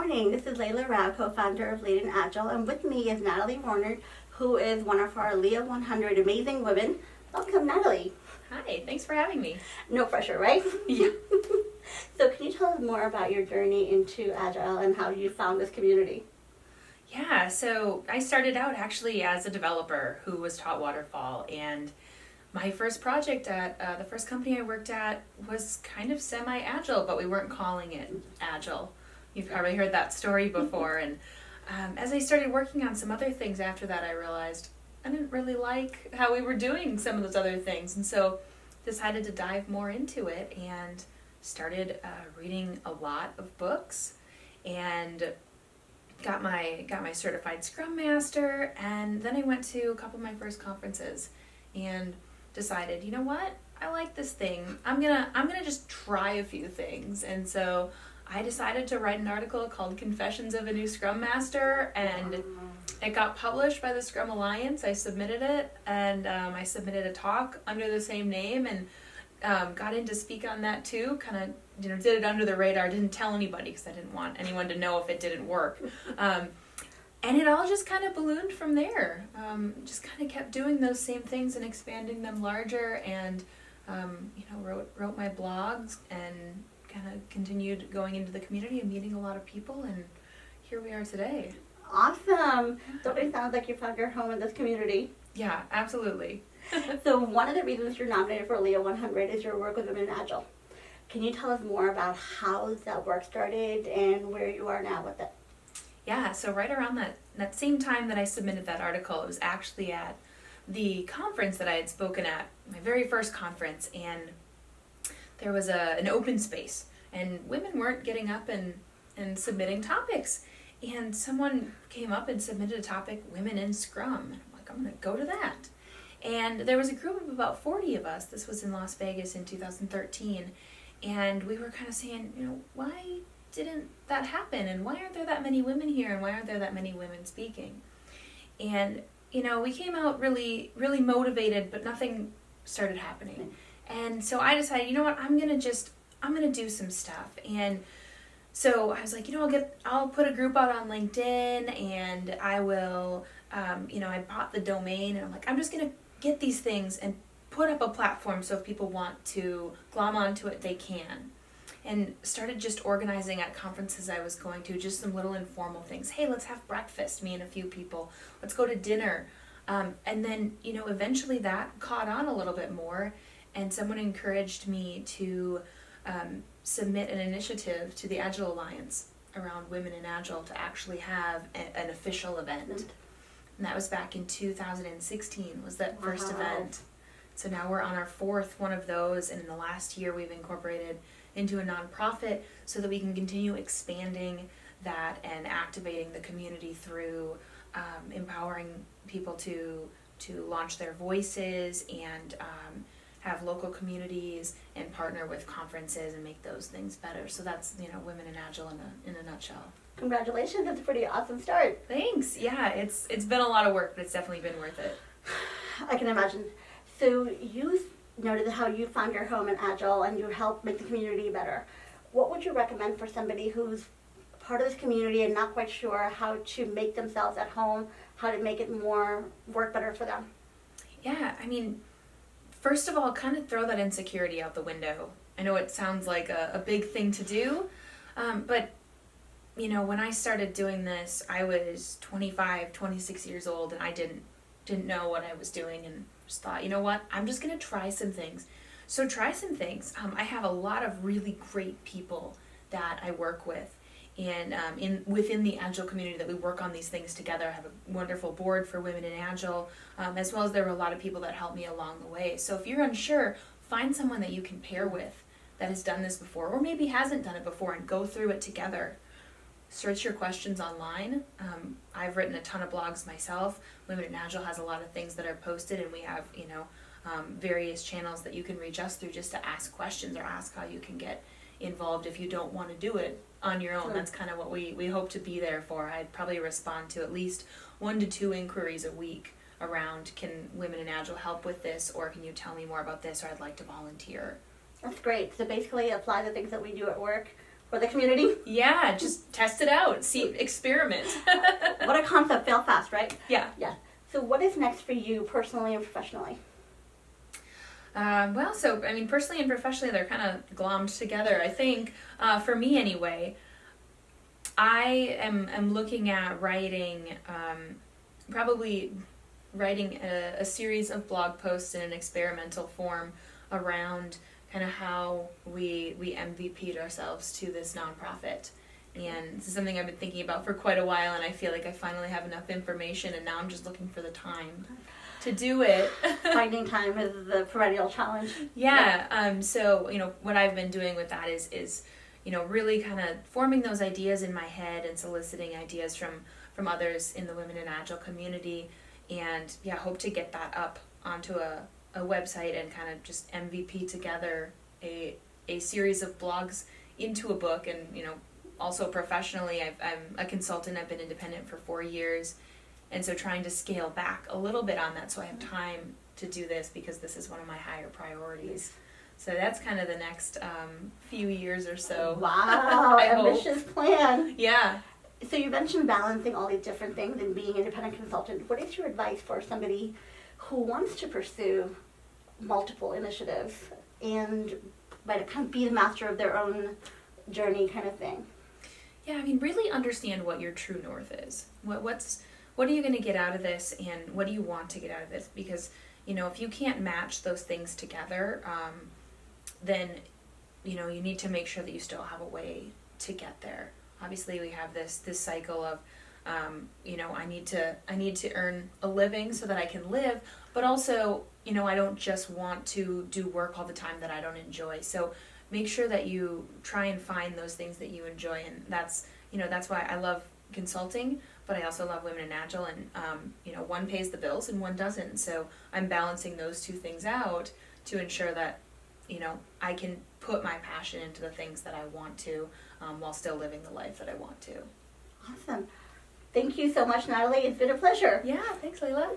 morning. This is Leila Rao, co-founder of Lean and Agile, and with me is Natalie Warnert, who is one of our LIA100 amazing women. Welcome, Natalie. Hi, thanks for having me. No pressure, right? Yeah. So can you tell us more about your journey into Agile and how you found this community? Yeah, so I started out actually as a developer who was taught waterfall, and my first project at the first company I worked at was kind of semi-agile, but we weren't calling it agile. You've probably heard that story before, and as I started working on some other things after that, I realized I didn't really like how we were doing some of those other things, and so decided to dive more into it and started reading a lot of books and got my certified Scrum Master, and then I went to a couple of my first conferences and decided, you know what, I like this thing. I'm gonna just try a few things, and so I decided to write an article called Confessions of a New Scrum Master, and it got published by the Scrum Alliance. I submitted it, and I submitted a talk under the same name, and got in to speak on that too. Kind of, did it under the radar. Didn't tell anybody because I didn't want anyone to know if it didn't work. And it all just kind of ballooned from there. Just kind of kept doing those same things and expanding them larger, and wrote my blogs and kind of continued going into the community and meeting a lot of people, and here we are today. Awesome. So it sounds like you found your home in this community. Yeah, absolutely. So one of the reasons you're nominated for LIA100 is your work with Women in Agile. Can you tell us more about how that work started and where you are now with it? Yeah, so right around that same time that I submitted that article, it was actually at the conference that I had spoken at, my very first conference, and there was an open space, and women weren't getting up and submitting topics. And someone came up and submitted a topic, Women in Scrum. And I'm like, I'm going to go to that. And there was a group of about 40 of us. This was in Las Vegas in 2013. And we were kind of saying, why didn't that happen? And why aren't there that many women here? And why aren't there that many women speaking? And, we came out really, really motivated, but nothing started happening. And so I decided, you know what, I'm going to do some stuff. And so I was like, I'll put a group out on LinkedIn, and I will, I bought the domain, and I'm like, I'm just going to get these things and put up a platform so if people want to glom onto it, they can. And started just organizing at conferences I was going to, just some little informal things. Hey, let's have breakfast, me and a few people. Let's go to dinner. And then, eventually that caught on a little bit more, and someone encouraged me to submit an initiative to the Agile Alliance around Women in Agile to actually have an official event. And that was back in 2016 was that first event. So now we're on our fourth one of those, and in the last year we've incorporated into a nonprofit so that we can continue expanding that and activating the community through empowering people to launch their voices and have local communities and partner with conferences and make those things better. So that's, Women in Agile in a nutshell. Congratulations, that's a pretty awesome start. Thanks. Yeah, it's been a lot of work, but it's definitely been worth it. I can imagine. So you noted how you found your home in Agile and you helped make the community better. What would you recommend for somebody who's part of this community and not quite sure how to make themselves at home, how to make it work better for them? Yeah, first of all, kind of throw that insecurity out the window. I know it sounds like a big thing to do, but when I started doing this, I was 25, 26 years old, and I didn't know what I was doing, and just thought, I'm just going to try some things. So try some things. I have a lot of really great people that I work with, and within the Agile community that we work on these things together. I have a wonderful board for Women in Agile, as well as there were a lot of people that helped me along the way. So if you're unsure, find someone that you can pair with that has done this before, or maybe hasn't done it before, and go through it together. Search your questions online. I've written a ton of blogs myself. Women in Agile has a lot of things that are posted, and we have various channels that you can reach us through just to ask questions or ask how you can get involved if you don't want to do it on your own. Sure. That's kind of what we hope to be there for. I'd probably respond to at least 1 to 2 inquiries a week around, can Women in Agile help with this, or can you tell me more about this, or I'd like to volunteer. That's great. So basically apply the things that we do at work For the community? Yeah, just test it out, see, experiment. What a concept, fail fast, right? Yeah. Yeah. So what is next for you personally and professionally? Personally and professionally, they're kind of glommed together. I think, for me anyway, I am looking at writing, probably writing a series of blog posts in an experimental form around kind of how we MVP'd ourselves to this nonprofit. And this is something I've been thinking about for quite a while, and I feel like I finally have enough information, and now I'm just looking for the time to do it. Finding time is the perennial challenge. Yeah. So, what I've been doing with that is really kind of forming those ideas in my head and soliciting ideas from others in the Women in Agile community, and hope to get that up onto a website and kind of just MVP together a series of blogs into a book. And also professionally, I'm a consultant. I've been independent for 4 years, and so trying to scale back a little bit on that so I have time to do this, because this is one of my higher priorities. So that's kind of the next few years or so. Wow, ambitious plan. Yeah. So you mentioned balancing all these different things and being an independent consultant. What is your advice for somebody who wants to pursue multiple initiatives and kind of be the master of their own journey kind of thing? Yeah, really understand what your true north is. What are you going to get out of this, and what do you want to get out of this? Because, if you can't match those things together, then, you need to make sure that you still have a way to get there. Obviously, we have this cycle of, I need to earn a living so that I can live, but also, I don't just want to do work all the time that I don't enjoy. So make sure that you try and find those things that you enjoy, and that's why I love consulting, but I also love Women in Agile, and one pays the bills and one doesn't. So I'm balancing those two things out to ensure that I can put my passion into the things that I want to, while still living the life that I want to. Awesome. Thank you so much, Natalie. It's been a pleasure. Yeah, thanks, Leila.